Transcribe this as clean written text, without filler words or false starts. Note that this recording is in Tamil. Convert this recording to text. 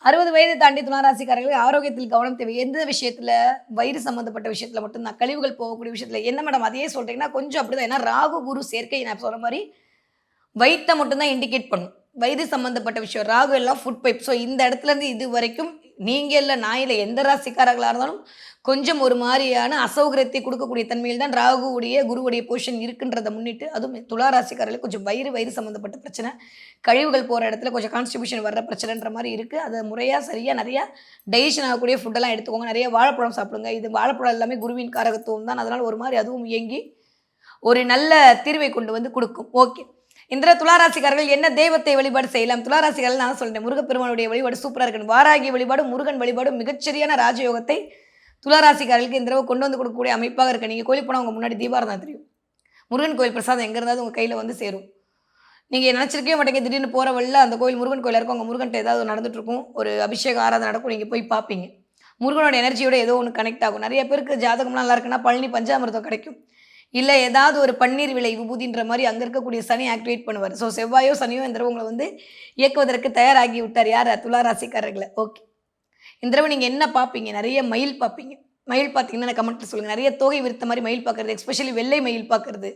60 வயது தாண்டி துளாராசிக்காரர்கள் ஆரோக்கியத்தில் கவனம் தேவை. எந்த விஷயத்துல? வயிறு சம்மந்தப்பட்ட விஷயத்துல மட்டும் தான். கழிவுகள் போகக்கூடிய விஷயத்துல. என்ன மேடம் அதையே சொல்றீங்கன்னா, கொஞ்சம் அப்படிதான். ஏன்னா ராகு, குரு சேர்க்கை நான் சொன்ன மாரி வயித்த மட்டும் தான் இண்டிகேட் பண்ணும். வயிறு சம்மந்தப்பட்ட விஷயம். ராகு எல்லாம் ஃபுட் பைப். ஸோ இந்த இடத்துலருந்து இதுவரைக்கும் நீங்க இல்ல, நான் இல்ல, எந்த ராசிக்காரர்களா இருந்தாலும் கொஞ்சம் ஒரு மாரியான அசௌகரியத்தை குடுக்கக்கூடிய தன்மையில் தான் ராகுவுடைய, குருவுடைய பொசிஷன் இருக்குன்றத முன்னிட்டு, அதுவும் துலா ராசிக்காரர்களுக்கு கொஞ்சம் வயிறு சம்மந்தப்பட்ட பிரச்சனை. கழிவுகள் போற இடத்துல கொஞ்சம் கான்ஸ்டிபியூஷன் வர்ற பிரச்சனைன்ற மாரி இருக்கு. அத முறையா, சரியா நெறையா டைஜஷன் ஆகக்கூடிய ஃபுட்டெல்லாம் எடுத்துக்கோங்க. நெறைய வாழைப்பழம் சாப்பிடுங்க. இது வாழைப்பழம் எல்லாமே குருவின் காரகத்துவம் தான். அதனால ஒரு மாரி அதுவும் இயங்கி, ஒரு நல்ல தீர்வை கொண்டு வந்து குடுக்கும். ஓகே. இந்த துளாராசிக்காரர்கள் என்ன தெய்வத்தை வழிபாடு செய்யலாம்? துளாராசிக்காரர்கள் நான் சொல்றேன். முருகப்பெருமானுடைய வழிபாடு சூப்பரா இருக்கு. வாராகி வழிபாடு, முருகன் வழிபாடு மிகச்சரியான ராஜயோகத்தை துளாராசிக்காரர்களுக்கு இந்த தடவ கொண்டு வந்து கொடுக்கக்கூடிய அமைப்பாக இருக்கு. நீங்க கோயிலுக்கு போனா உங்க முன்னாடி தீபாராதனை தெரியும். முருகன் கோயில் பிரசாதம் எங்க இருந்தாவது உங்க கையில வந்து சேரும். நீங்க நினைச்சிருக்கவே மாட்டீங்க. திடீர்னு போற வழில அந்த கோயில் முருகன் கோயிலா இருக்கும். அங்க முருகன்ட்ட ஏதாவது நடந்துட்டு இருக்கும். ஒரு அபிஷேகம், ஆராதனை நடக்கும். நீங்க போய் பார்ப்பீங்க. முருகனோட எனர்ஜியோட ஏதோ ஒண்ணு கனெக்ட் ஆகும். நெறைய பேருக்கு ஜாதகம்லாம் நல்லா இருக்குன்னா, பழனி பஞ்சாமிர்தம் கிடைக்கும். இல்ல ஏதாவது ஒரு பன்னீர் விலை விபூதின்ற மாரி அங்க இருக்கக்கூடிய சனி ஆக்டிவேட் பண்ணுவாரு. ஸோ செவ்வாயோ, சனியோ இந்த தடவ உங்கள வந்து இயக்குவதற்கு தயாராகி விட்டார். யார? துலா ராசிக்காரர்கள. ஓகே. இந்த தடவ நீங்க என்ன பார்ப்பீங்க? நெறைய மயில் பார்ப்பீங்க. மயில் பார்த்தீங்கன்னா கமெண்ட்ல சொல்லுங்க. நெறைய தோகை விரித்த மாரி மயில் பார்க்கறது, எஸ்பெஷலி வெள்ளை மயில் பார்க்கறது.